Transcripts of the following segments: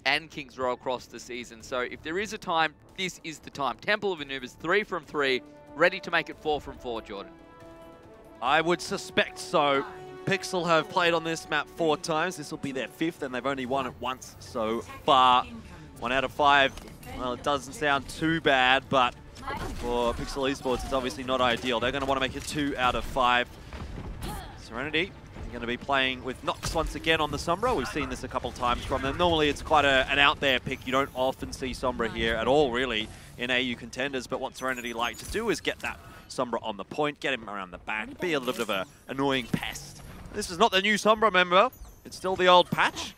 and Kings Row across the season. So if there is a time, this is the time. Temple of Anubis, 3 from 3, ready to make it 4 from 4, Jordan. I would suspect so. PIXL have played on this map 4 times. This will be their 5th, and they've only won it once so far. 1 out of 5. Well, it doesn't sound too bad, but for PIXL eSports, it's obviously not ideal. They're going to want to make it 2 out of 5. SereNity going to be playing with Nox once again on the Sombra. We've seen this a couple times from them. Normally, it's quite an out there pick. You don't often see Sombra here at all, really, in AU Contenders. But what SereNity like to do is get that Sombra on the point, get him around the back, be a little bit of an annoying pest. This is not the new Sombra, remember. It's still the old patch.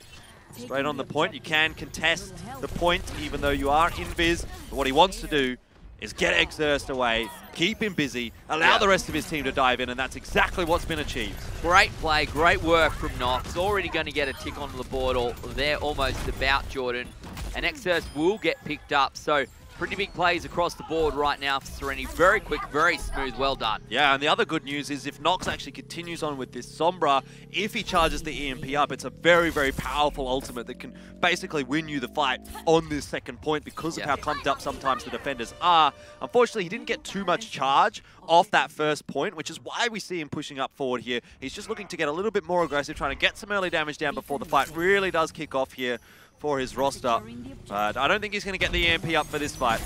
Straight on the point. You can contest the point, even though you are invis. But what he wants to do is get Exerst away, keep him busy, allow the rest of his team to dive in, and that's exactly what's been achieved. Great play, great work from Nox. Already going to get a tick onto the board, or they're almost about, Jordan. And Exerst will get picked up, so pretty big plays across the board right now for SereNity. Very quick, very smooth, well done. Yeah, and the other good news is if Nox actually continues on with this Sombra, if he charges the EMP up, it's a very, very powerful ultimate that can basically win you the fight on this second point because of how clumped up sometimes the defenders are. Unfortunately, he didn't get too much charge off that first point, which is why we see him pushing up forward here. He's just looking to get a little bit more aggressive, trying to get some early damage down before the fight really does kick off here for his roster. But I don't think he's going to get the EMP up for this fight.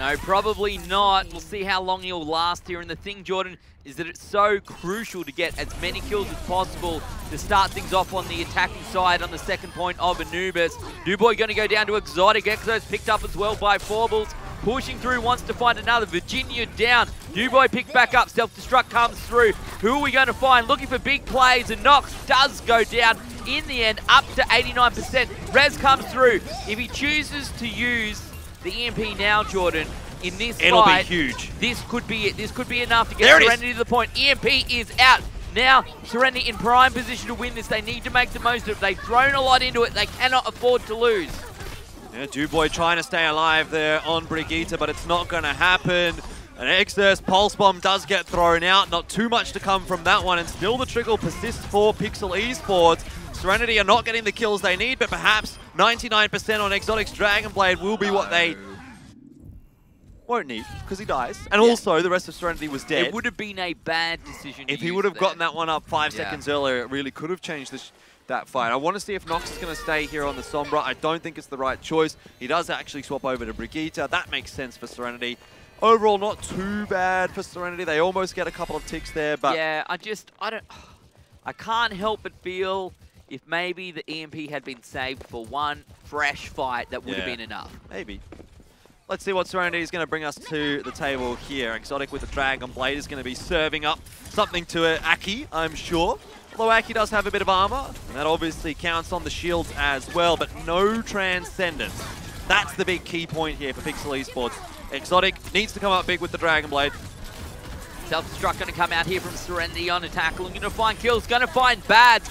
No, probably not. We'll see how long he'll last here. And the thing, Jordan, is that it's so crucial to get as many kills as possible to start things off on the attacking side on the second point of Anubis. Duboy going to go down to Exotic. Exo's picked up as well by Forbles. Pushing through, wants to find another. Virginia down. Duboy picked back up. Self-destruct comes through. Who are we going to find? Looking for big plays, and Nox does go down. In the end, up to 89%. Rez comes through. If he chooses to use the EMP now, Jordan, in this It'll fight, be huge. This could be it. This could be enough to get SereNity to the point. EMP is out. Now, SereNity in prime position to win this. They need to make the most of it. They've thrown a lot into it. They cannot afford to lose. Yeah, Duboy trying to stay alive there on Brigitte, but it's not going to happen. An Exerst Pulse Bomb does get thrown out. Not too much to come from that one, and still the trickle persists for PIXL eSports. SereNity are not getting the kills they need, but perhaps 99% on Exotic's Dragon Blade will be what they won't need, because he dies. And also, the rest of SereNity was dead. It would have been a bad decision. If he would have gotten that one up 5 seconds earlier, it really could have changed that fight. I want to see if Nox is going to stay here on the Sombra. I don't think it's the right choice. He does actually swap over to Brigitte. That makes sense for SereNity. Overall, not too bad for SereNity. They almost get a couple of ticks there, but yeah, I can't help but feel if maybe the EMP had been saved for one fresh fight, that would have been enough. Maybe. Let's see what SereNity is going to bring us to the table here. Exotic with the Dragon Blade is going to be serving up something to Aki, I'm sure. Although Aki does have a bit of armor, and that obviously counts on the shields as well, but no Transcendence. That's the big key point here for PIXL eSports. Exotic needs to come up big with the Dragon Blade. Self-destruct going to come out here from SereNity on attack. Looking to find kills, going to find bads.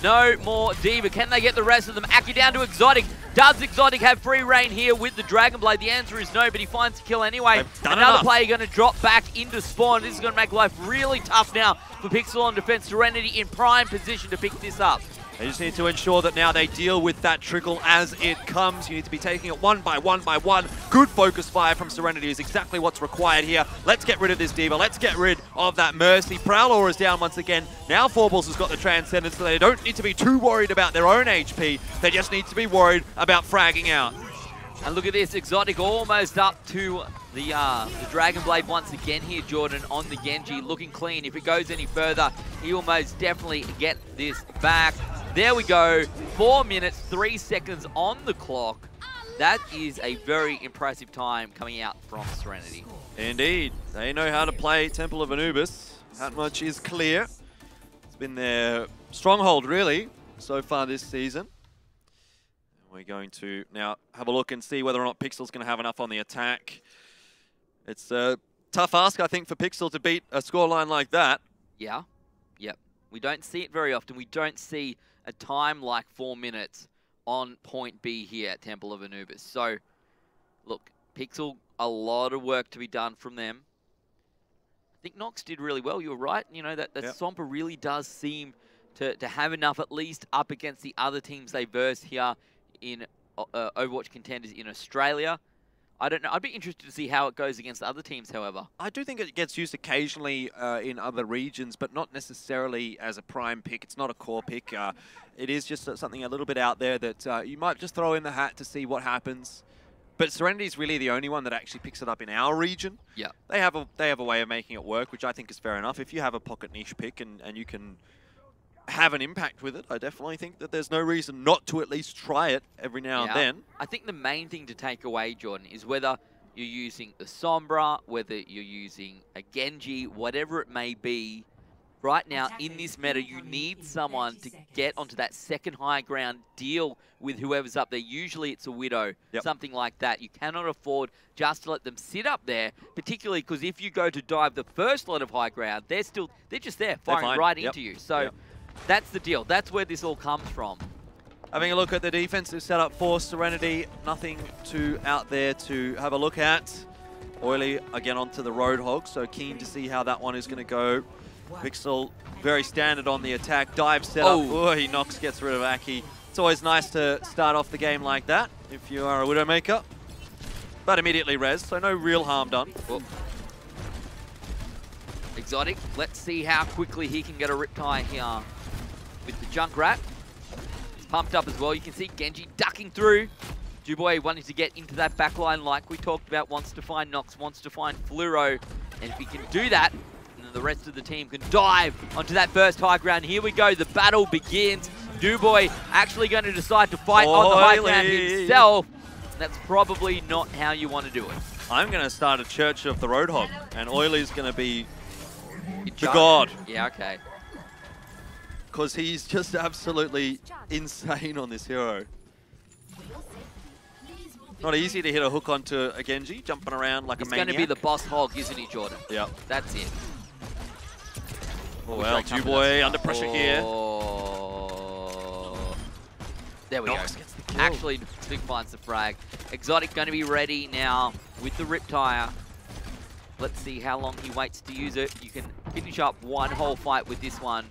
No more Diva. Can they get the rest of them? Aki down to Exotic. Does Exotic have free reign here with the Dragon Blade? The answer is no, but he finds a kill anyway. Another player going to drop back into spawn. This is going to make life really tough now for PIXL on defense. SereNity in prime position to pick this up. They just need to ensure that now they deal with that trickle as it comes. You need to be taking it one by one by one. Good focus fire from SereNity is exactly what's required here. Let's get rid of this Diva. Let's get rid of that Mercy. Prowler is down once again. Now Forbles has got the Transcendence, so they don't need to be too worried about their own HP. They just need to be worried about fragging out. And look at this, Exotic almost up to the Dragon Blade once again here, Jordan, on the Genji, looking clean. If it goes any further, he will most definitely get this back. There we go, 4 minutes, 3 seconds on the clock. That is a very impressive time coming out from SereNity. Indeed, they know how to play Temple of Anubis. That much is clear. It's been their stronghold, really, so far this season. We're going to now have a look and see whether or not PIXL's going to have enough on the attack. It's a tough ask, I think, for PIXL to beat a scoreline like that. Yeah, yep. We don't see it very often. We don't see a time like 4 minutes on point B here at Temple of Anubis. So, look, PIXL, a lot of work to be done from them. I think Nox did really well. You were right. You know, that Sombra really does seem to have enough, at least up against the other teams they verse here in Overwatch Contenders in Australia. I don't know. I'd be interested to see how it goes against other teams, however. I do think it gets used occasionally in other regions, but not necessarily as a prime pick. It's not a core pick. It is just something a little bit out there that you might just throw in the hat to see what happens. But SereNity is really the only one that actually picks it up in our region. Yeah, they have a way of making it work, which I think is fair enough. If you have a pocket niche pick and you can have an impact with it, I definitely think that there's no reason not to at least try it every now and then. I think the main thing to take away, Jordan, is whether you're using the Sombra, whether you're using a Genji, whatever it may be. Right now, in this meta, you need someone to get onto that second high ground, deal with whoever's up there. Usually it's a Widow, something like that. You cannot afford just to let them sit up there, particularly because if you go to dive the first lot of high ground, they're just there, firing right into you. So that's the deal. That's where this all comes from. Having a look at the defensive setup for SereNity, nothing too out there to have a look at. Oily again onto the Roadhog, so keen to see how that one is going to go. PIXL very standard on the attack. Dive setup. Oh, he knocks, gets rid of Aki. It's always nice to start off the game like that if you are a Widowmaker. But immediately res, so no real harm done. Oh. Exotic, let's see how quickly he can get a Riptide here with the Junkrat. He's pumped up as well. You can see Genji ducking through. Dubois wanting to get into that backline like we talked about, wants to find Nox, wants to find Fluoro. And if he can do that, the rest of the team can dive onto that first high ground. Here we go, the battle begins. Dubois actually going to decide to fight on the high ground himself. That's probably not how you want to do it. I'm going to start a Church of the Roadhog, and Oily's going to be the god. Yeah, okay. Because he's just absolutely insane on this hero. Not easy to hit a hook onto a Genji, jumping around like a maniac. He's going to be the boss hog, isn't he, Jordan? Yeah. That's it. Oh, well, Dubois under pressure here. There we go. Actually, Big finds the frag. Exotic going to be ready now with the Riptide. Let's see how long he waits to use it. You can finish up one whole fight with this one.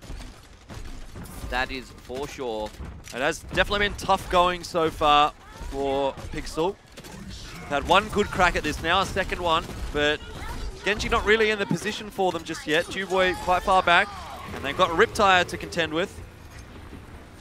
That is for sure. It has definitely been tough going so far for PIXL. Had one good crack at this, now a second one, but Genji not really in the position for them just yet. Dubois quite far back, and they've got Riptide to contend with.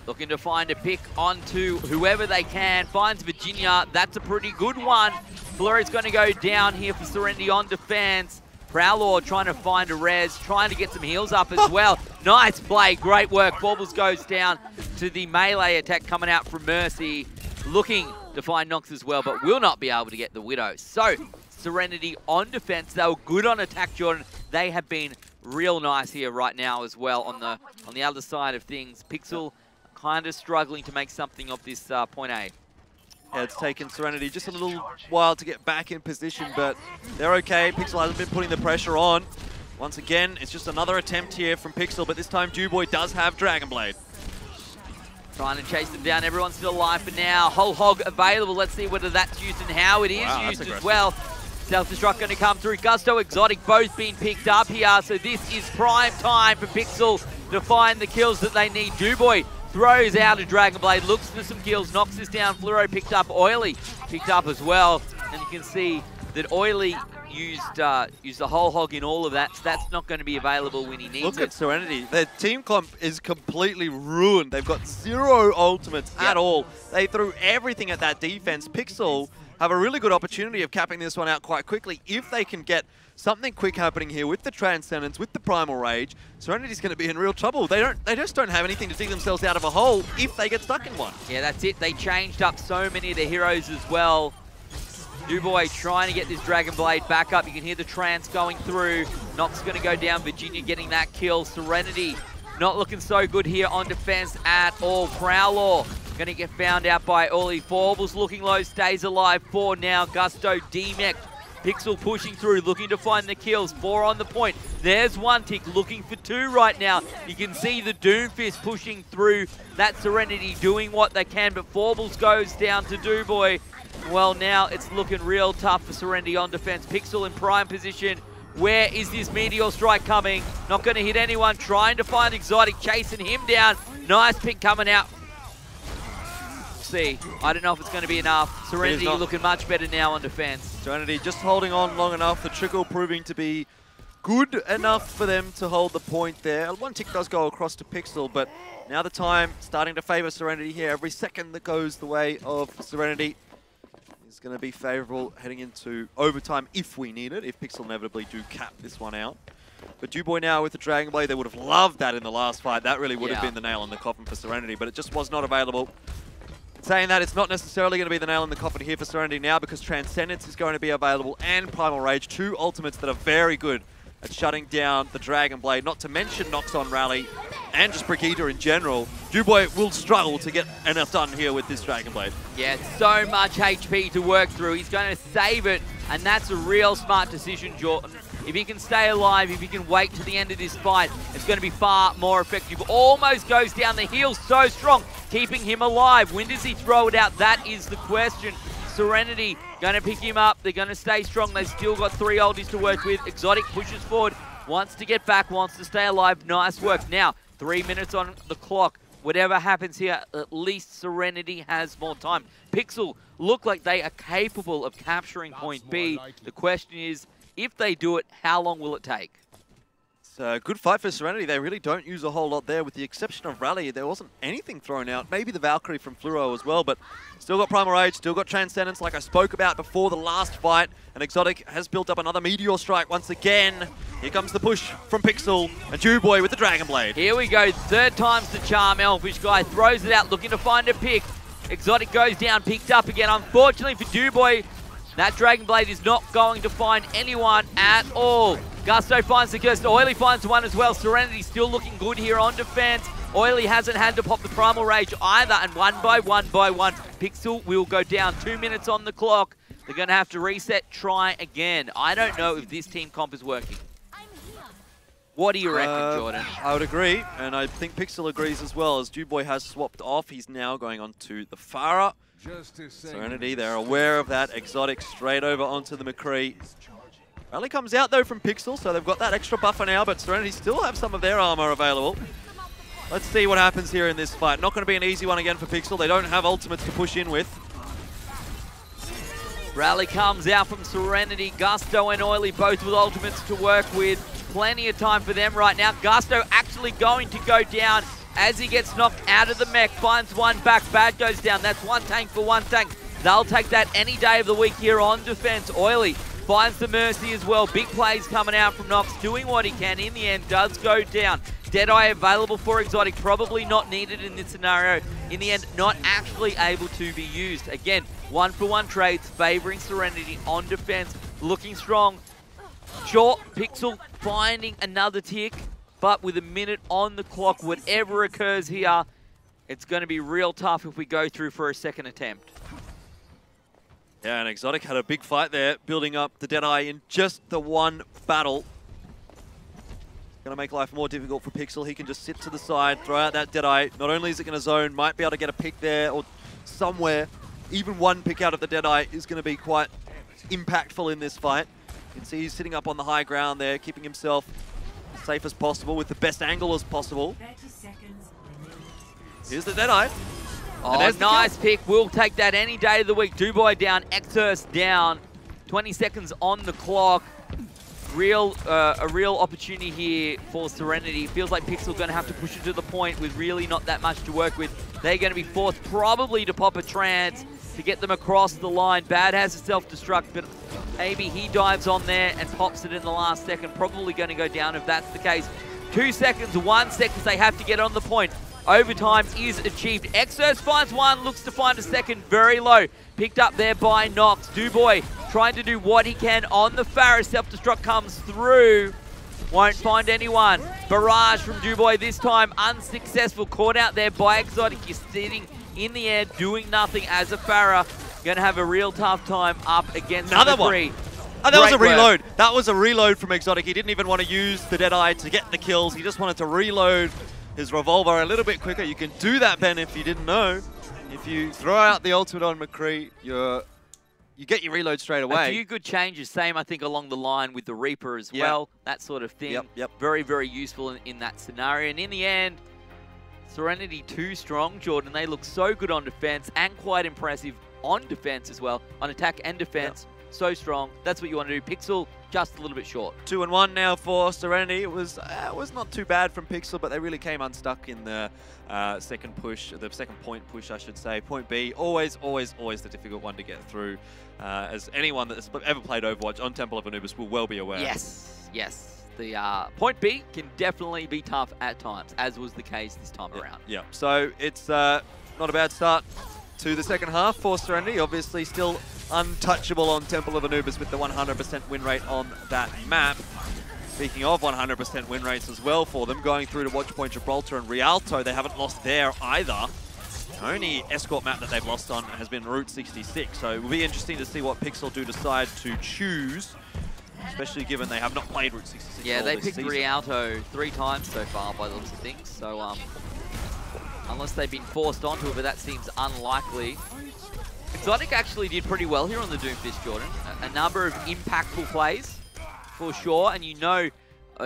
Looking to find a pick onto whoever they can. Finds Virginia. That's a pretty good one. Flurry's going to go down here for SereNity on defense. Prowler trying to find a res, trying to get some heals up as well. Nice play, great work. Baubles goes down to the melee attack coming out from Mercy. Looking to find Nox as well, but will not be able to get the Widow. So, SereNity on defense. They were good on attack, Jordan. They have been real nice here right now as well on the other side of things. PIXL kind of struggling to make something of this point A. Yeah, it's taken SereNity just a little while to get back in position, but they're okay. PIXL hasn't been putting the pressure on. Once again, it's just another attempt here from PIXL, but this time Dubois does have Dragon Blade. Trying to chase them down. Everyone's still alive for now. Whole hog available. Let's see whether that's used and how it is used as well. Self-destruct going to come through. Gusto, Exotic both being picked up here. So this is prime time for PIXL to find the kills that they need. Dubois throws out a Dragon Blade, looks for some kills, knocks this down. Fluoro picked up. Oily picked up as well. And you can see that Oily used the whole hog in all of that. So that's not going to be available when he needs it. Look at SereNity. Their team comp is completely ruined. They've got zero ultimates at all. They threw everything at that defense. PIXL have a really good opportunity of capping this one out quite quickly if they can get something quick happening here with the Transcendence, with the Primal Rage. SereNity's going to be in real trouble. They just don't have anything to dig themselves out of a hole if they get stuck in one. Yeah, that's it. They changed up so many of the heroes as well. Dubois trying to get this Dragon Blade back up. You can hear the Trance going through. Nox going to go down. Virginia getting that kill. SereNity not looking so good here on defense at all. Prowler going to get found out by Oli. Forbles looking low, stays alive. 4 now. Gusto demech. PIXL pushing through, looking to find the kills. 4 on the point. There's one tick, looking for 2 right now. You can see the Doomfist pushing through. That SereNity doing what they can, but Forbles goes down to Dubois. Well, now it's looking real tough for SereNity on defense. PIXL in prime position. Where is this Meteor Strike coming? Not going to hit anyone. Trying to find Exotic, chasing him down. Nice pick coming out see. I don't know if it's going to be enough. SereNity looking much better now on defense. SereNity just holding on long enough. The trickle proving to be good enough for them to hold the point there. One tick does go across to PIXL, but now the time starting to favor SereNity here. Every second that goes the way of SereNity is going to be favorable heading into overtime if we need it, if PIXL inevitably do cap this one out. But Dubois now with the Dragon Blade, they would have loved that in the last fight. That really would have been the nail in the coffin for SereNity, but it just was not available. Saying that, it's not necessarily going to be the nail in the coffin here for SereNity now, because Transcendence is going to be available and Primal Rage, two ultimates that are very good at shutting down the Dragon Blade, not to mention Nox on Rally and just Brigitte in general. Dubois will struggle to get enough done here with this Dragon Blade. Yeah, so much HP to work through. He's going to save it, and that's a real smart decision, Jordan. If he can stay alive, if he can wait to the end of this fight, it's going to be far more effective. Almost goes down the heel, so strong, keeping him alive. When does he throw it out? That is the question. SereNity going to pick him up. They're going to stay strong. They've still got 3 oldies to work with. Exotic pushes forward, wants to get back, wants to stay alive. Nice work. Now, 3 minutes on the clock. Whatever happens here, at least SereNity has more time. PIXL look like they are capable of capturing point B. The question is, if they do it, how long will it take? It's a good fight for SereNity. They really don't use a whole lot there. With the exception of Rally, there wasn't anything thrown out. Maybe the Valkyrie from Fluoro as well, but still got Primal Rage, still got Transcendence, like I spoke about before the last fight. And Exotic has built up another Meteor Strike once again. Here comes the push from PIXL and Dubois with the Dragon Blade. Here we go, third time's the charm. Elfishguy throws it out, looking to find a pick. Exotic goes down, picked up again. Unfortunately for Dubois, that Dragon Blade is not going to find anyone at all. Gusto finds the Ghost. Oily finds one as well. SereNity still looking good here on defense. Oily hasn't had to pop the Primal Rage either. And one by one, PIXL will go down. 2 minutes on the clock. They're going to have to reset, try again. I don't know if this team comp is working. What do you reckon, Jordan? I would agree, and I think PIXL agrees as well, as Dubois has swapped off. He's now going on to the Farah. SereNity, they're aware of that. Exotic straight over onto the McCree. Rally comes out though from PIXL, so they've got that extra buffer now, but SereNity still have some of their armor available. Let's see what happens here in this fight. Not going to be an easy one again for PIXL. They don't have ultimates to push in with. Rally comes out from SereNity. Gusto and Oily both with ultimates to work with. Plenty of time for them right now. Gusto actually going to go down as he gets knocked out of the mech. Finds one back. Bad goes down. That's one tank for one tank. They'll take that any day of the week here on defense. Oily finds the Mercy as well. Big plays coming out from Nox, doing what he can. In the end, does go down. Deadeye available for Exotic, probably not needed in this scenario. In the end, not actually able to be used. Again, 1-for-1 trades, favoring SereNity on defense, looking strong. Sure, PIXL finding another tick, but with a minute on the clock, whatever occurs here, it's going to be real tough if we go through for a second attempt. Yeah, and Exotic had a big fight there, building up the Deadeye in just the one battle. Going to make life more difficult for PIXL. He can just sit to the side, throw out that Deadeye. Not only is it going to zone, might be able to get a pick there or somewhere. Even one pick out of the Deadeye is going to be quite impactful in this fight. You can see he's sitting up on the high ground there, keeping himself safe as possible with the best angle as possible. Here's the Deadeye. Oh, nice pick. We'll take that any day of the week. Dubois down, Exurst down. 20 seconds on the clock. A real opportunity here for SereNity. Feels like PIXL going to have to push it to the point with really not that much to work with. They're going to be forced probably to pop a trance to get them across the line. Bad has a self-destruct, but maybe he dives on there and pops it in the last second. Probably going to go down if that's the case. 2 seconds, 1 second, they have to get on the point. Overtime is achieved. Exurst finds one, looks to find a second, very low. Picked up there by Nox. Dubois trying to do what he can on the Farah. Self-destruct comes through. Won't find anyone. Barrage from Dubois this time, unsuccessful. Caught out there by Exotic. You're sitting in the air, doing nothing as a Farah. Going to have a real tough time up against another the three. Oh, that was a reload. That was a reload from Exotic. He didn't even want to use the Deadeye to get the kills. He just wanted to reload his revolver a little bit quicker. You can do that, Ben, if you didn't know. If you throw out the ultimate on McCree, you get your reload straight away. A few good changes. Same, I think, along the line with the Reaper as well. That sort of thing. Yep. Very, very useful in that scenario. And in the end, SereNity too strong, Jordan. They look so good on defense and quite impressive on defense as well. On attack and defense, so strong. That's what you want to do. Pixel just a little bit short. 2-1 now for SereNity. It was not too bad from Pixel, but they really came unstuck in the second push, the second point push, I should say. Point B, always the difficult one to get through. As anyone that's ever played Overwatch on Temple of Anubis will well be aware. Yes. The point B can definitely be tough at times, as was the case this time around. Yeah, so it's not a bad start to the second half for SereNity. Obviously still untouchable on Temple of Anubis with the 100% win rate on that map. Speaking of 100% win rates as well for them, going through to Watchpoint Gibraltar and Rialto, they haven't lost there either. The only escort map that they've lost on has been Route 66, so it will be interesting to see what Pixel do decide to choose, especially given they have not played Route 66. Yeah, they picked season. Rialto 3 times so far by the looks of things, so unless they've been forced onto it, but that seems unlikely. Exotic actually did pretty well here on the Doomfist, Jordan. A number of impactful plays, for sure, and you know,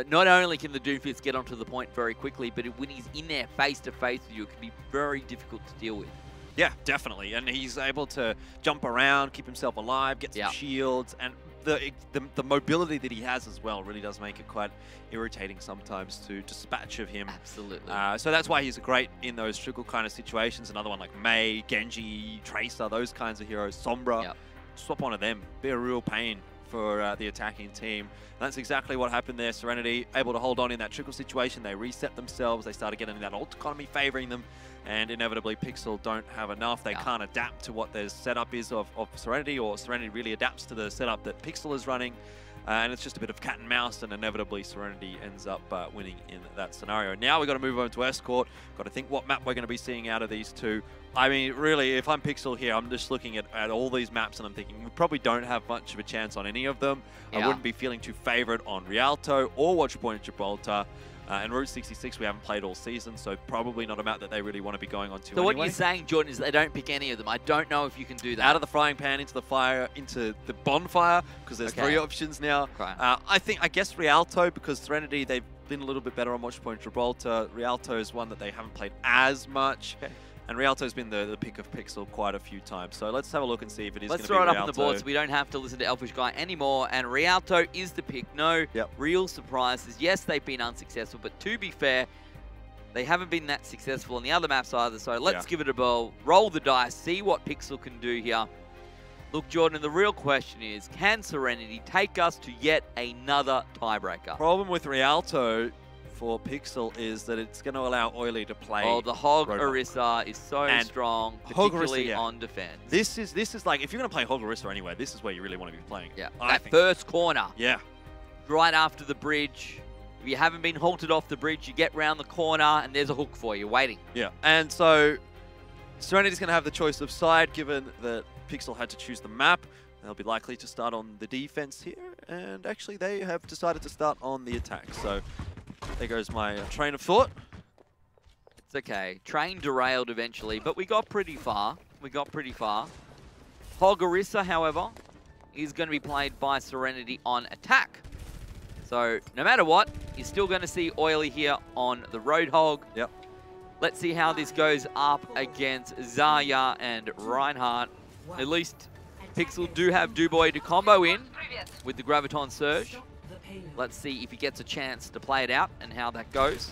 not only can the Doomfist get onto the point very quickly, but when he's in there face-to-face with you, it can be very difficult to deal with. Yeah, definitely, and he's able to jump around, keep himself alive, get some shields, and the mobility that he has as well really does make it quite irritating sometimes to dispatch of him. Absolutely. So that's why he's great in those trickle kind of situations. Another one like Mei, Genji, Tracer, those kinds of heroes, Sombra. Swap one of them. Be a real pain for the attacking team. And that's exactly what happened there. SereNity able to hold on in that trickle situation. They reset themselves. They started getting that ult economy favoring them. And inevitably, Pixel don't have enough. They can't adapt to what their setup is of SereNity, or SereNity really adapts to the setup that Pixel is running. And it's just a bit of cat and mouse, and inevitably SereNity ends up winning in that scenario. Now we've got to move on to Escort. Got to think what map we're going to be seeing out of these two. I mean, really, if I'm Pixel here, I'm just looking at all these maps, and I'm thinking we probably don't have much of a chance on any of them. I wouldn't be feeling too favored on Rialto or Watchpoint Gibraltar. And Route 66 we haven't played all season, so probably not a map that they really want to be going on to So what you're saying, Jordan, is they don't pick any of them. I don't know if you can do that. Out of the frying pan into the fire, into the bonfire, because there's 3 options now. I guess Rialto, because SereNity, they've been a little bit better on Watchpoint Gibraltar. Rialto is one that they haven't played as much. And Rialto's been the pick of Pixel quite a few times. So let's have a look and see if it is going to be Rialto. Let's throw it up on the board so we don't have to listen to Elfishguy anymore. And Rialto is the pick. No real surprises. Yes, they've been unsuccessful, but to be fair, they haven't been that successful on the other maps either. So let's give it a ball, roll the dice, see what Pixel can do here. Look, Jordan, the real question is, can SereNity take us to yet another tiebreaker? Problem with Rialto for Pixel is that it's going to allow Oily to play. Oh, the Hog Orisa is so strong, particularly on defense. This is like, if you're going to play Hog Orisa anywhere, this is where you really want to be playing. Yeah, that first corner. Yeah. Right after the bridge. If you haven't been halted off the bridge, you get round the corner and there's a hook for you waiting. Yeah, and so SereNity's going to have the choice of side, given that Pixel had to choose the map. They'll be likely to start on the defense here, and actually they have decided to start on the attack. So there goes my train of thought. It's okay. Train derailed eventually, but we got pretty far. Hog Orisa, however, is going to be played by SereNity on attack. So no matter what, you're still going to see Oily here on the Roadhog. Yep. Let's see how this goes up against Zarya and Reinhardt. At least Pixel do have Duboy to combo in with the Graviton Surge. Let's see if he gets a chance to play it out and how that goes.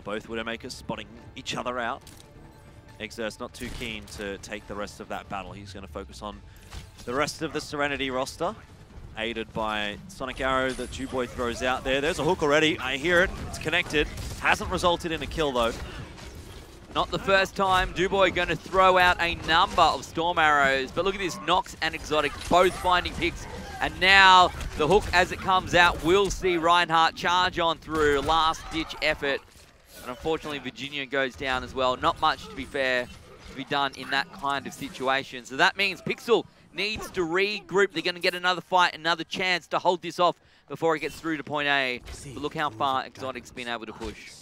Both Widowmakers spotting each other out. Exert's not too keen to take the rest of that battle. He's going to focus on the rest of the SereNity roster, aided by Sonic Arrow that Duboy throws out there. There's a hook already. I hear it. It's connected. Hasn't resulted in a kill, though. Not the first time. Duboy going to throw out a number of Storm Arrows. But look at this. Nox and Exotic both finding picks. And now the hook, as it comes out, we'll see Reinhardt charge on through. Last-ditch effort. And unfortunately, Virginia goes down as well. Not much, to be fair, to be done in that kind of situation. So that means Pixel needs to regroup. They're going to get another fight, another chance to hold this off before it gets through to point A. But look how far Exotic's been able to push.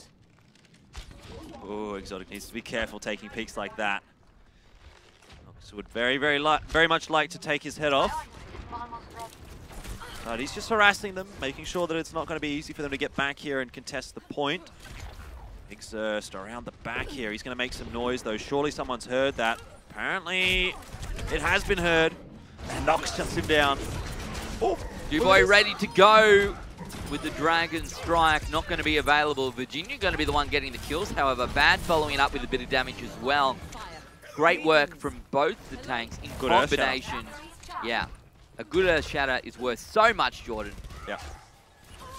Oh, Exotic needs to be careful taking peeks like that. Nox would very much like to take his head off. But he's just harassing them, making sure that it's not going to be easy for them to get back here and contest the point. Exerst around the back here. He's going to make some noise, though. Surely someone's heard that. Apparently, it has been heard. And Nox shuts him down. Oh, Duboy ready to go with the Dragon Strike. Not going to be available. Virginia going to be the one getting the kills. However, Bad following it up with a bit of damage as well. Great work from both the tanks in good combination. Yeah, a good Earth Shatter is worth so much, Jordan. Yeah.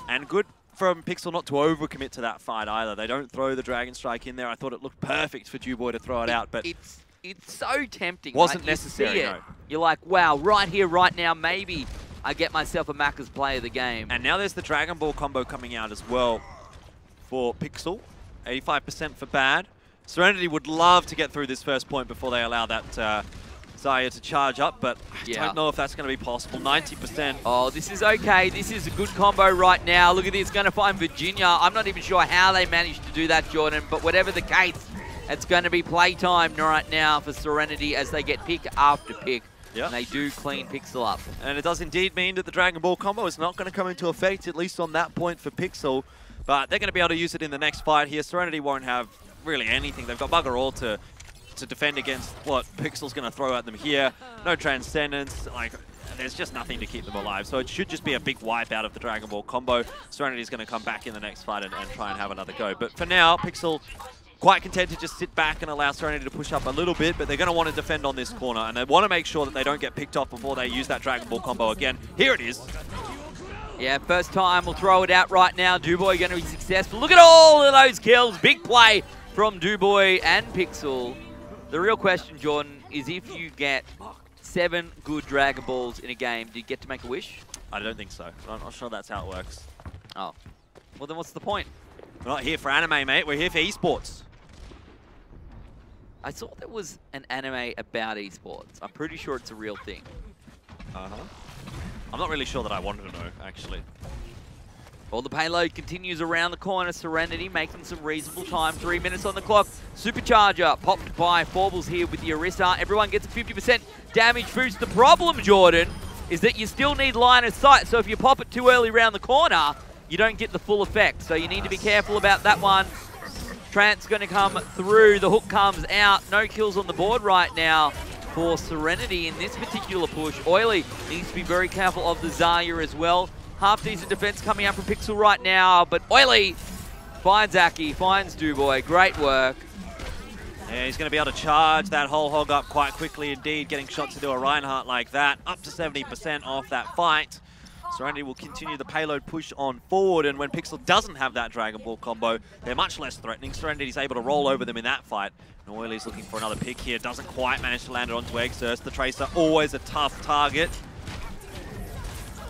And good from Pixel not to overcommit to that fight either. They don't throw the Dragon Strike in there. I thought it looked perfect for Duboy to throw it out, but it's so tempting. Wasn't right? necessary, no. You're like, wow, right here, right now, maybe I get myself a Macca's play of the game. And now there's the Dragon Ball combo coming out as well for Pixel. 85% for Bad. SereNity would love to get through this first point before they allow that Zaya to charge up, but I don't know if that's going to be possible. 90%. Oh, this is okay. This is a good combo right now. Look at this, going to find Virginia. I'm not even sure how they managed to do that, Jordan, but whatever the case, it's going to be playtime right now for SereNity as they get pick after pick. Yep. And they do clean Pixel up. And it does indeed mean that the Dragon Ball combo is not going to come into effect, at least on that point for Pixel, but they're going to be able to use it in the next fight here. SereNity won't have really anything. They've got bugger all to defend against what Pixel's going to throw at them here. No Transcendence, like, there's just nothing to keep them alive. So it should just be a big wipe out of the Dragon Ball combo. SereNity's going to come back in the next fight and try and have another go. But for now, Pixel quite content to just sit back and allow SereNity to push up a little bit, but they're going to want to defend on this corner, and they want to make sure that they don't get picked off before they use that Dragon Ball combo again. Here it is. Yeah, first time we'll throw it out right now. Duboy going to be successful. Look at all of those kills. Big play from Duboy and Pixel. The real question, Jordan, is if you get 7 good Dragon Balls in a game, do you get to make a wish? I don't think so. I'm not sure that's how it works. Oh. Well, then what's the point? We're not here for anime, mate. We're here for esports. I saw there was an anime about esports. I'm pretty sure it's a real thing. I'm not really sure that I wanted to know, actually. Well, the payload continues around the corner. SereNity making some reasonable time. 3 minutes on the clock. Supercharger popped by Forbles here with the Orisa. Everyone gets a 50% damage boost. The problem, Jordan, is that you still need line of sight. So if you pop it too early around the corner, you don't get the full effect. So you need to be careful about that one. Trant's going to come through. The hook comes out. No kills on the board right now for SereNity in this particular push. Oily needs to be very careful of the Zarya as well. Half-decent defense coming out from Pixel right now, but Oily finds Aki, finds Duboy. Great work. Yeah, he's going to be able to charge that whole hog up quite quickly indeed, getting shots into a Reinhardt like that. Up to 70% off that fight. SereNity will continue the payload push on forward, and when Pixel doesn't have that Dragon Ball combo, they're much less threatening. SereNity's able to roll over them in that fight. And Oily's looking for another pick here. Doesn't quite manage to land it onto Exerst. The Tracer, always a tough target.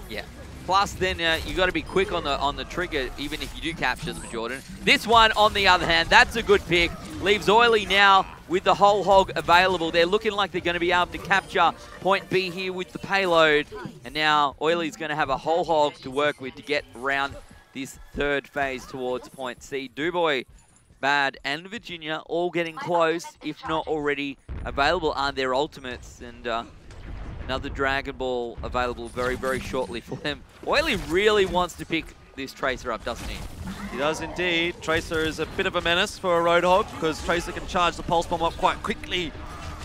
Yeah. Plus, then you got to be quick on the trigger, even if you do capture them, Jordan. This one, on the other hand, that's a good pick. Leaves Oily now with the whole hog available. They're looking like they're going to be able to capture point B here with the payload. And now Oily's going to have a whole hog to work with to get around this third phase towards point C. Duboy, Bad, and Virginia all getting close, if not already available, are their ultimates. And another Dragon Ball available very, very shortly for them. Oily really wants to pick this Tracer up, doesn't he? He does indeed. Tracer is a bit of a menace for a Roadhog because Tracer can charge the Pulse Bomb up quite quickly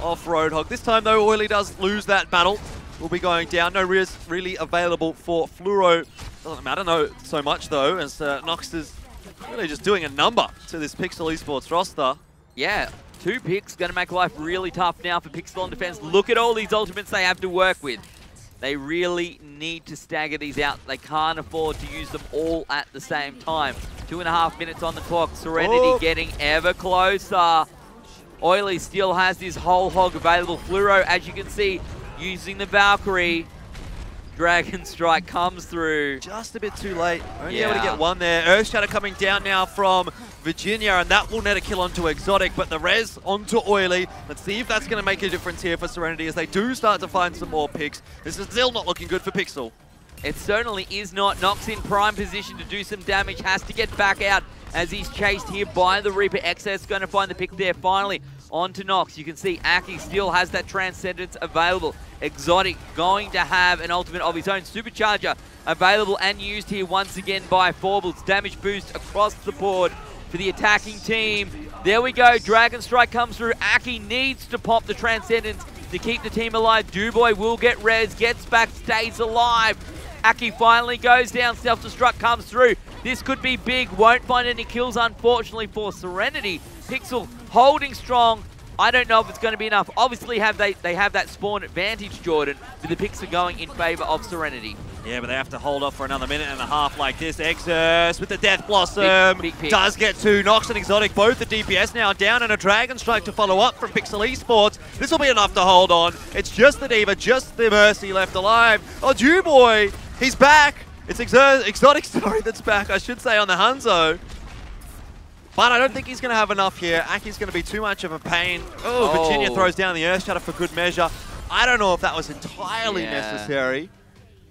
off Roadhog. This time, though, Oily does lose that battle. Will be going down. No risk really available for Fluoro. Doesn't matter so much, though, as Nox is really just doing a number to this PIXL eSports roster. Yeah. 2 picks, going to make life really tough now for Pixel on defense. Look at all these ultimates they have to work with. They really need to stagger these out. They can't afford to use them all at the same time. 2.5 minutes on the clock. SereNity getting ever closer. Oily still has this whole hog available. Fluoro, as you can see, using the Valkyrie. Dragon Strike comes through. Just a bit too late. Only able to get one there. Earth Shatter coming down now from Virginia, and that will net a kill onto Exotic, but the res onto Oily. Let's see if that's going to make a difference here for SereNity as they do start to find some more picks. This is still not looking good for Pixel. It certainly is not. Nox in prime position to do some damage. Has to get back out as he's chased here by the Reaper. Excess going to find the pick there finally onto Nox. You can see Aki still has that Transcendence available. Exotic going to have an ultimate of his own. Supercharger available and used here once again by Forbles. Damage boost across the board for the attacking team. There we go, Dragon Strike comes through. Aki needs to pop the Transcendence to keep the team alive. Duboy will get res, gets back, stays alive. Aki finally goes down, self-destruct comes through. This could be big, won't find any kills unfortunately for SereNity. Pixel holding strong. I don't know if it's going to be enough. Obviously they have that spawn advantage, Jordan, with the Pixel going in favor of SereNity. Yeah, but they have to hold off for another minute and a half like this. Exerce with the Death Blossom. Big does get two. Nox and Exotic, both the DPS now down, and a Dragon Strike to follow up from PIXL eSports. This will be enough to hold on. It's just the Diva, just the Mercy left alive. Oh, Duboy, he's back. It's Exotic, sorry, that's back, I should say, on the Hanzo. But I don't think he's going to have enough here. Aki's going to be too much of a pain. Oh, Virginia throws down the Earth Shatter for good measure. I don't know if that was entirely necessary.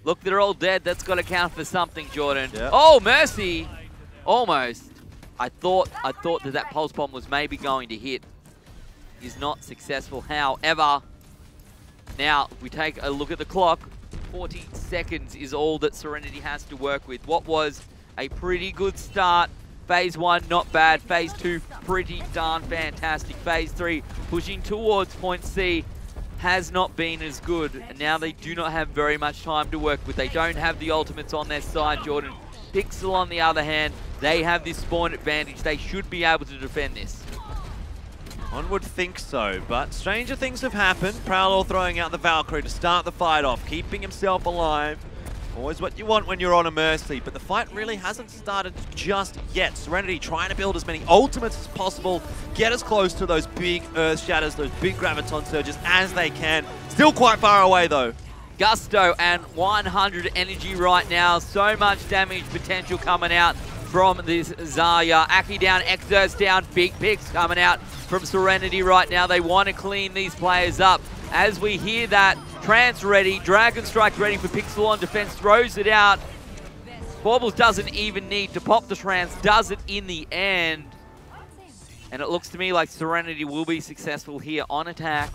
Look, they're all dead. That's got to count for something, Jordan. Yep. Oh, Mercy! Almost. I thought that pulse bomb was maybe going to hit. He's not successful. However, now we take a look at the clock. 40 seconds is all that SereNity has to work with. What was a pretty good start. Phase 1, not bad. Phase 2, pretty darn fantastic. Phase 3, pushing towards point C, has not been as good. And now they do not have very much time to work with. They don't have the ultimates on their side, Jordan. Pixel, on the other hand, they have this spawn advantage. They should be able to defend this. One would think so, but stranger things have happened. Prowler throwing out the Valkyrie to start the fight off, keeping himself alive. Always what you want when you're on a Mercy, but the fight really hasn't started just yet. SereNity trying to build as many ultimates as possible, get as close to those big Earth Shatters, those big Graviton Surges as they can. Still quite far away though. Gusto and 100 energy right now. So much damage potential coming out from this Zarya. Aki down, Exerce down, big picks coming out from SereNity right now. They want to clean these players up. As we hear that, Trance ready, Dragon Strike ready for Pixel on defense, throws it out. Baubles doesn't even need to pop the Trance, does it in the end. And it looks to me like SereNity will be successful here on attack.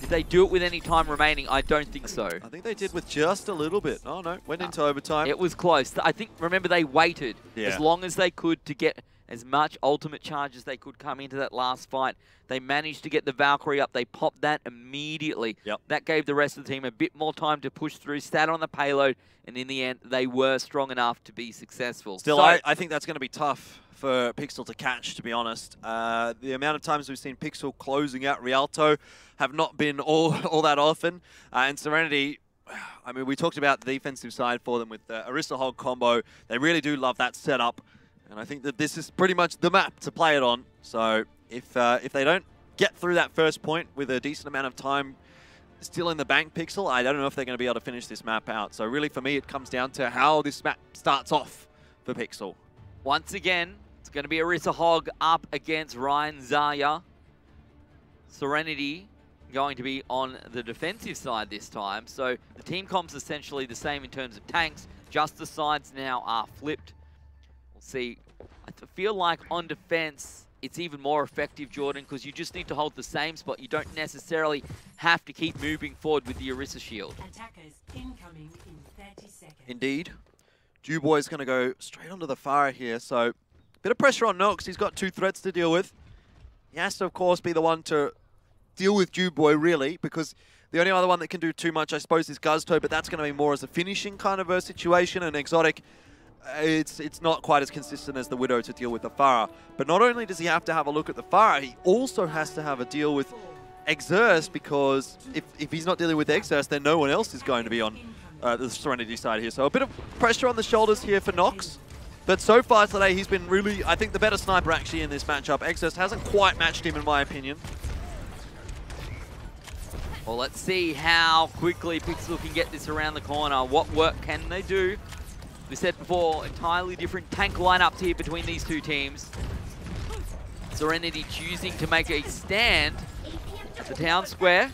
Did they do it with any time remaining? I don't think so. I think they did with just a little bit. Oh no, went into overtime. It was close. I think, remember, they waited as long as they could to get as much ultimate charge as they could come into that last fight. They managed to get the Valkyrie up. They popped that immediately. Yep. That gave the rest of the team a bit more time to push through, sat on the payload, and in the end, they were strong enough to be successful. Still, so, I think that's going to be tough for Pixel to catch, to be honest. The amount of times we've seen Pixel closing out Rialto have not been all that often. And SereNity, I mean, we talked about the defensive side for them with the Orisa Hog combo. They really do love that setup. And I think that this is pretty much the map to play it on. So if they don't get through that first point with a decent amount of time still in the bank, Pixel, I don't know if they're going to be able to finish this map out. So really, for me, it comes down to how this map starts off for Pixel. Once again, it's going to be Orisa Hog up against Ryan Zarya. SereNity going to be on the defensive side this time. So the team comp's essentially the same in terms of tanks, just the sides now are flipped. We'll see. I feel like on defense, it's even more effective, Jordan, because you just need to hold the same spot. You don't necessarily have to keep moving forward with the Orisa shield. Attackers incoming in 30 seconds. Indeed. Duboy's going to go straight onto the Pharah here, so a bit of pressure on Nox. He's got two threats to deal with. He has to, of course, be the one to deal with Duboy, really, because the only other one that can do too much, I suppose, is Gusto, but that's going to be more as a finishing kind of a situation, and Exotic, it's not quite as consistent as the Widow to deal with the Pharah. But not only does he have to have a look at the Pharah, he also has to have a deal with Exerce, because if he's not dealing with Exerce, then no one else is going to be on the SereNity side here. So a bit of pressure on the shoulders here for Nox. But so far today, he's been really, I think, the better sniper actually in this matchup. Exerce hasn't quite matched him, in my opinion. Well, let's see how quickly Pixel can get this around the corner. What work can they do? We said before, entirely different tank lineups here between these two teams. SereNity choosing to make a stand at the town square.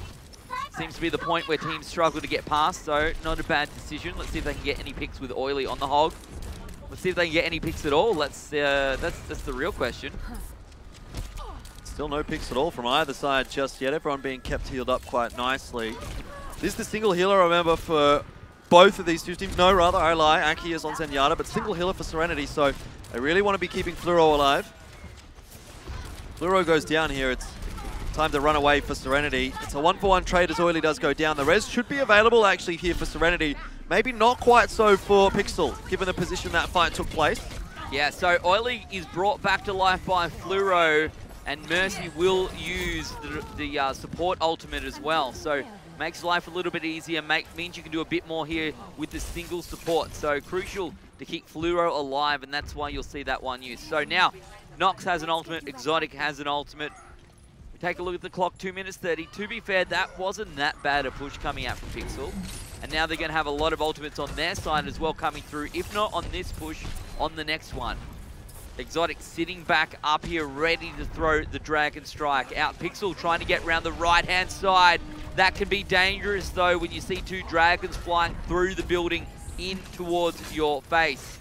Seems to be the point where teams struggle to get past, so not a bad decision. Let's see if they can get any picks with Oily on the Hog. Let's see if they can get any picks at all. That's the real question. Still no picks at all from either side just yet. Everyone being kept healed up quite nicely. This is the single healer, I remember, for both of these two teams. No, rather, I lie. Aki is on Zenyatta, but single healer for SereNity, so They really want to be keeping Fluoro alive. Fluoro goes down here. It's time to run away for SereNity. It's a 1-for-1 trade as Oily does go down. The res should be available actually here for SereNity. Maybe not quite so for Pixel, given the position that fight took place. Yeah, so Oily is brought back to life by Fluoro, and Mercy will use the support ultimate as well. So makes life a little bit easier, means you can do a bit more here with the single support. So crucial to keep Fluoro alive, and that's why you'll see that one used. So now, Nox has an ultimate, Exotic has an ultimate. We take a look at the clock, 2 minutes 30. To be fair, that wasn't that bad a push coming out from Pixel. And now they're going to have a lot of ultimates on their side as well coming through, if not on this push, on the next one. Exotic sitting back up here, ready to throw the Dragon Strike out. Pixel trying to get around the right-hand side. That can be dangerous, though, when you see two dragons flying through the building in towards your face.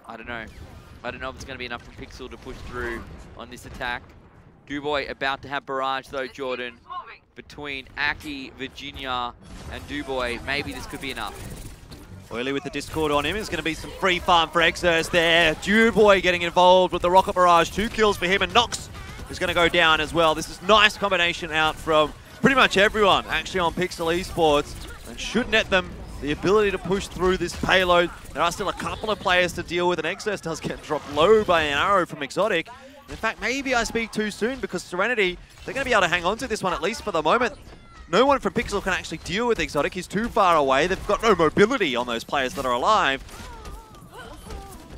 I don't know. I don't know if it's going to be enough for Pixel to push through on this attack. Duboy about to have barrage, though, Jordan. Between Aki, Virginia, and Duboy, maybe this could be enough. Oily with the Discord on him. There's going to be some free farm for Exerst there. Duboy getting involved with the Rocket Barrage. 2 kills for him, and Nox is going to go down as well. This is nice combination out from pretty much everyone actually on PIXL eSports, and should net them the ability to push through this payload. There are still a couple of players to deal with, and Exerst does get dropped low by an arrow from Exotic. In fact, maybe I speak too soon, because SereNity, they're going to be able to hang on to this one at least for the moment. No one from Pixel can actually deal with Exotic. He's too far away. They've got no mobility on those players that are alive.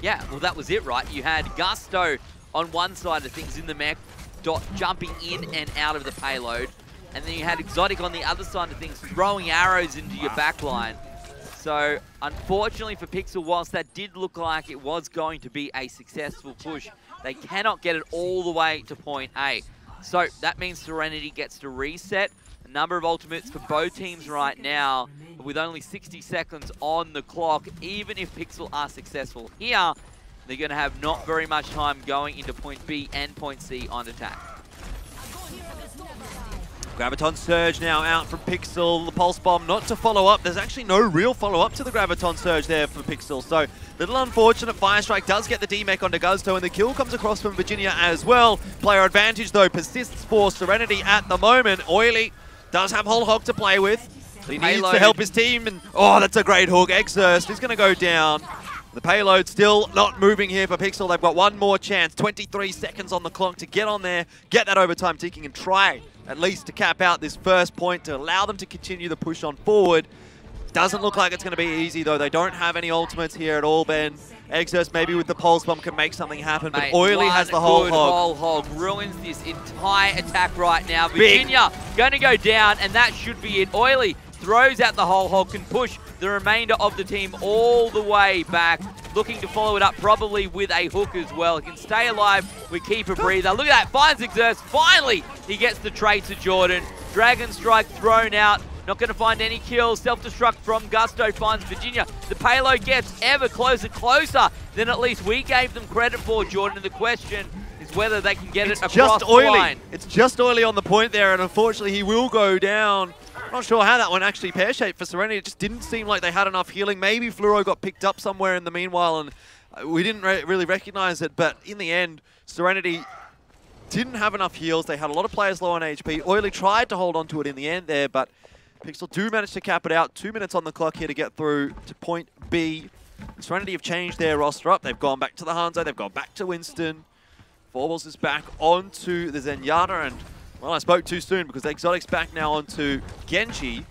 Yeah, well, that was it, right? You had Gusto on one side of things in the mech, jumping in and out of the payload. And then you had Exotic on the other side of things, throwing arrows into your backline. So, unfortunately for Pixel, whilst that did look like it was going to be a successful push, they cannot get it all the way to point A. So, that means SereNity gets to reset. A number of ultimates for both teams right now, but with only 60 seconds on the clock. Even if Pixel are successful here, they're going to have not very much time going into point B and point C on attack. Graviton Surge now out from Pixel. The Pulse Bomb not to follow up. There's actually no real follow-up to the Graviton Surge there for Pixel. So, little unfortunate. Fire Strike does get the D-Mech onto Gusto, and the kill comes across from Virginia as well. Player advantage, though, persists for SereNity at the moment. Oily does have Whole Hog to play with. He needs to help his team, and oh, that's a great hook. Exerst is going to go down. The payload still not moving here for Pixel. They've got one more chance. 23 seconds on the clock to get on there, get that overtime ticking, and try at least to cap out this first point to allow them to continue the push on forward. Doesn't look like it's going to be easy, though. They don't have any ultimates here at all, Ben. Exerst maybe with the Pulse Bomb can make something happen, but Oily has the Whole Hog. Whole Hog ruins this entire attack right now. Virginia going to go down, and that should be it. Oily throws out the Whole Hog, can push the remainder of the team all the way back, looking to follow it up probably with a hook as well. He can stay alive with Keeper Breather. Look at that, finds Exerst. Finally, he gets the trade to Jordan. Dragon Strike thrown out. Not going to find any kills. Self-destruct from Gusto finds Virginia. The payload gets ever closer than at least we gave them credit for, Jordan. And the question is whether they can get it across the line. It's just Oily on the point there, and unfortunately he will go down. Not sure how that one actually pear-shaped for SereNity. It just didn't seem like they had enough healing. Maybe Fluoro got picked up somewhere in the meanwhile, and we didn't really recognize it. But in the end, SereNity didn't have enough heals. They had a lot of players low on HP. Oily tried to hold on to it in the end there, but Pixel do manage to cap it out. 2 minutes on the clock here to get through to point B. SereNity have changed their roster up. They've gone back to the Hanzo. They've gone back to Winston. Forbles is back onto the Zenyatta, and well, I spoke too soon because Exotic's back now onto Genji.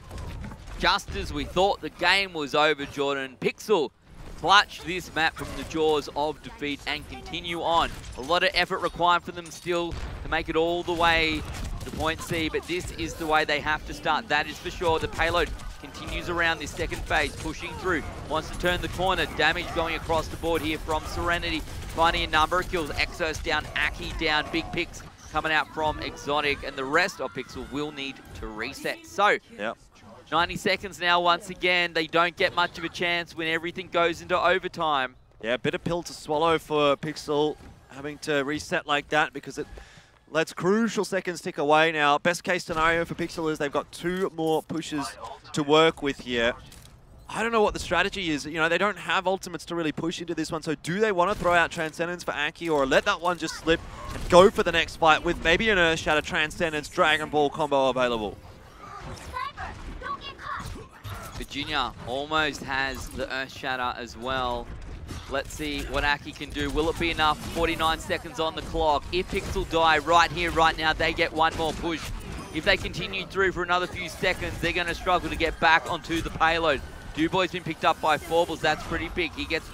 Just as we thought the game was over, Jordan, Pixel clutch this map from the jaws of defeat and continue on. A lot of effort required for them still to make it all the way to point C, but this is the way they have to start. That is for sure. The payload continues around this second phase, pushing through. Wants to turn the corner. Damage going across the board here from SereNity. Finding a number of kills. Exos down, Aki down, big picks coming out from Exotic, and the rest of Pixel will need to reset. So, 90 seconds now once again. They don't get much of a chance when everything goes into overtime. Yeah, a bit of pill to swallow for Pixel, having to reset like that because it lets crucial seconds tick away now. Best case scenario for Pixel is they've got 2 more pushes to work with here. I don't know what the strategy is. You know, they don't have ultimates to really push into this one. So do they want to throw out Transcendence for Aki or let that one just slip and go for the next fight with maybe an Earth Shatter, Transcendence, Dragon Ball combo available? Virginia almost has the Earth Shatter as well. Let's see what Aki can do. Will it be enough? 49 seconds on the clock. If PIXL die right here, right now, they get one more push. If they continue through for another few seconds, they're going to struggle to get back onto the payload. Duboy's been picked up by Forbles. That's pretty big. He gets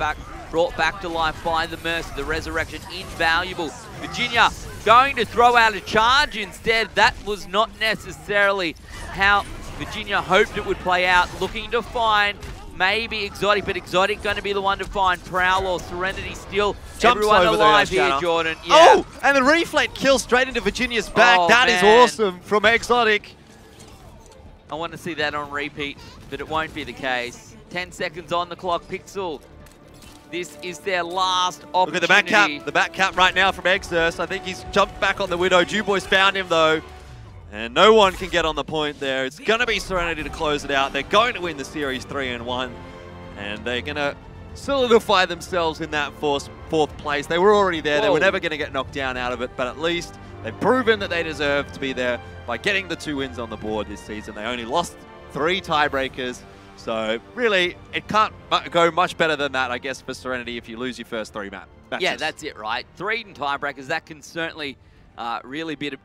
brought back to life by the Mercy. The resurrection invaluable. Virginia going to throw out a charge instead. That was not necessarily how Virginia hoped it would play out. Looking to find maybe Exotic, but Exotic going to be the one to find Prowl or SereNity still. Jumps everyone over alive there, here, Jordan. Yeah. Oh, and the reflect kill straight into Virginia's back. Oh, that is man. awesome from Exotic. I want to see that on repeat, but it won't be the case. 10 seconds on the clock, PIXL. This is their last opportunity. Look at the back cap right now from Exerce. I think he's jumped back on the Widow. Dubois found him though. And no one can get on the point there. It's going to be SereNity to close it out. They're going to win the series 3-1. And they're going to solidify themselves in that fourth place. They were already there. Whoa. They were never going to get knocked down out of it. But at least they've proven that they deserve to be there by getting the 2 wins on the board this season. They only lost 3 tiebreakers. So really, it can't go much better than that, I guess, for SereNity if you lose your first 3 matches. Yeah, that's it, right? 3 tiebreakers, that can certainly really be a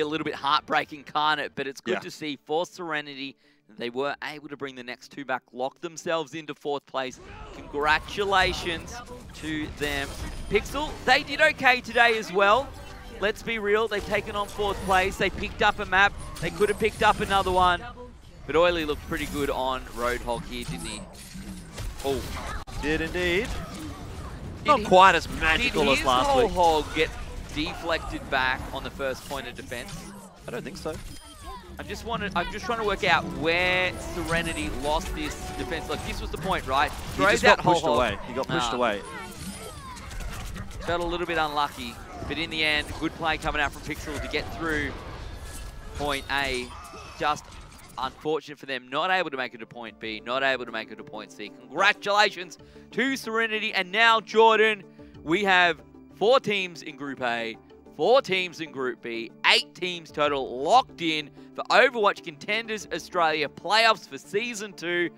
little bit heartbreaking, can't it? But it's good to see for SereNity they were able to bring the next 2 back, lock themselves into 4th place. Congratulations to them. PIXL, they did okay today as well. Let's be real, they've taken on 4th place. They picked up a map. They could have picked up another one. But Oily looked pretty good on Roadhog here, didn't he? Oh, did indeed. Not quite as magical as last week. Did his whole hog get deflected back on the first point of defense? I don't think so. I'm just trying to work out where SereNity lost this defense. Like, this was the point, right? He just got pushed away. He got pushed away. Felt a little bit unlucky, but in the end, good play coming out from PIXL to get through point A. Just unfortunate for them, not able to make it to point B, not able to make it to point C. Congratulations to SereNity. And now, Jordan, we have 4 teams in Group A, 4 teams in Group B, 8 teams total locked in for Overwatch Contenders Australia playoffs for Season 2.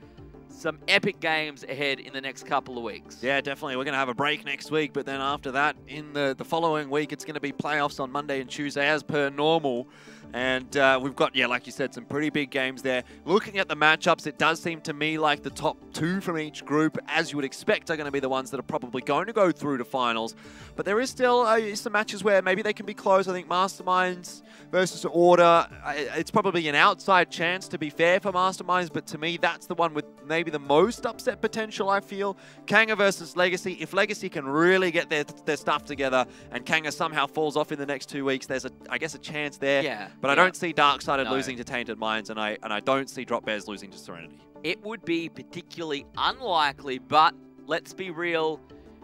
Some epic games ahead in the next couple of weeks. Yeah, definitely. We're going to have a break next week, but then after that, in the following week, it's going to be playoffs on Monday and Tuesday as per normal. And we've got, yeah, like you said, some pretty big games there. Looking at the matchups, it does seem to me like the top 2 from each group, as you would expect, are going to be the ones that are probably going to go through to finals. But there is still some matches where maybe they can be close. I think Masterminds versus Order, it's probably an outside chance, to be fair, for Masterminds, but to me, that's the one with maybe the most upset potential, I feel. Kanga versus Legacy. If Legacy can really get their stuff together and Kanga somehow falls off in the next 2 weeks, there's, I guess, a chance there. Yeah. But I don't see Darksided losing to Tainted Minds, and I don't see Drop Bears losing to SereNity. It would be particularly unlikely, but let's be real.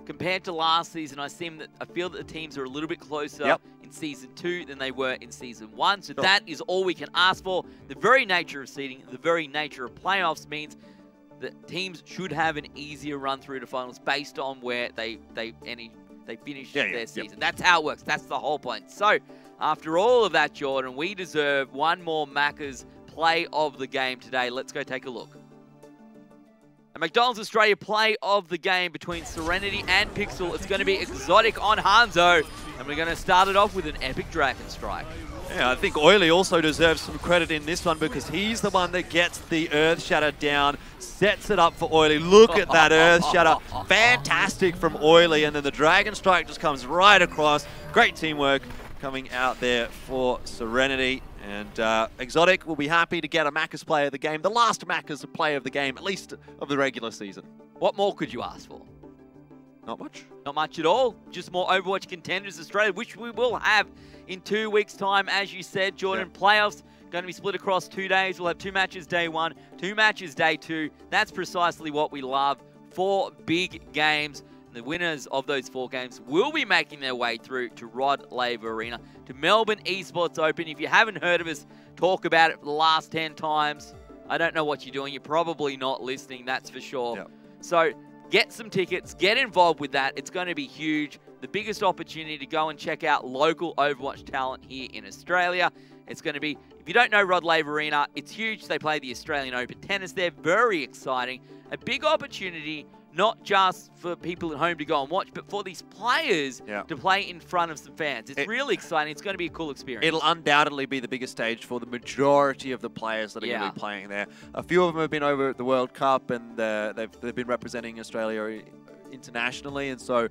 Compared to last season, I feel that the teams are a little bit closer in Season 2 than they were in Season 1. So that is all we can ask for. The very nature of seeding, the very nature of playoffs means that teams should have an easier run through to finals based on where they finish their season. That's how it works. That's the whole point. So after all of that, Jordan, we deserve one more Macca's play of the game today. Let's go take a look. A McDonalds Australia play of the game between SereNity and PIXL. It's going to be Exotic on Hanzo, and we're going to start it off with an epic Dragon Strike. Yeah, I think Oily also deserves some credit in this one because he's the one that gets the Earth Shatter down, sets it up for Oily. Look at that Earth Shatter. Fantastic from Oily, and then the Dragon Strike just comes right across. Great teamwork coming out there for SereNity. And Exotic will be happy to get a Macca's play of the game, the last Macca's play of the game, at least of the regular season. What more could you ask for? Not much. Not much at all. Just more Overwatch Contenders Australia, which we will have in 2 weeks' time. As you said, Jordan, playoffs going to be split across 2 days. We'll have 2 matches day 1, 2 matches day 2. That's precisely what we love. 4 big games. The winners of those 4 games will be making their way through to Rod Laver Arena, to Melbourne Esports Open. If you haven't heard of us talk about it for the last 10 times, I don't know what you're doing. You're probably not listening, that's for sure. Yep. So get some tickets, get involved with that. It's going to be huge. The biggest opportunity to go and check out local Overwatch talent here in Australia. It's going to be, if you don't know Rod Laver Arena, it's huge. They play the Australian Open tennis there. Very exciting. A big opportunity, not just for people at home to go and watch, but for these players to play in front of some fans. It's really exciting. It's going to be a cool experience. It'll undoubtedly be the biggest stage for the majority of the players that are going to be playing there. A few of them have been over at the World Cup, and they've been representing Australia internationally, and so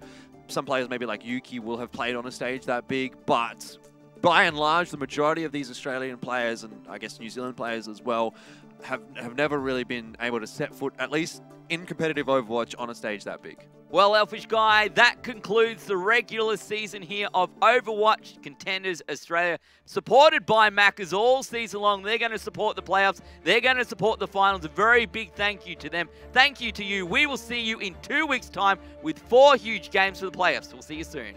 some players maybe like Yuki will have played on a stage that big, but by and large, the majority of these Australian players, and I guess New Zealand players as well, have never really been able to set foot, at least in competitive Overwatch, on a stage that big. Well, Elfishguy, that concludes the regular season here of Overwatch Contenders Australia, supported by Maccas all season long. They're going to support the playoffs. They're going to support the finals. A very big thank you to them. Thank you to you. We will see you in 2 weeks' time with 4 huge games for the playoffs. We'll see you soon.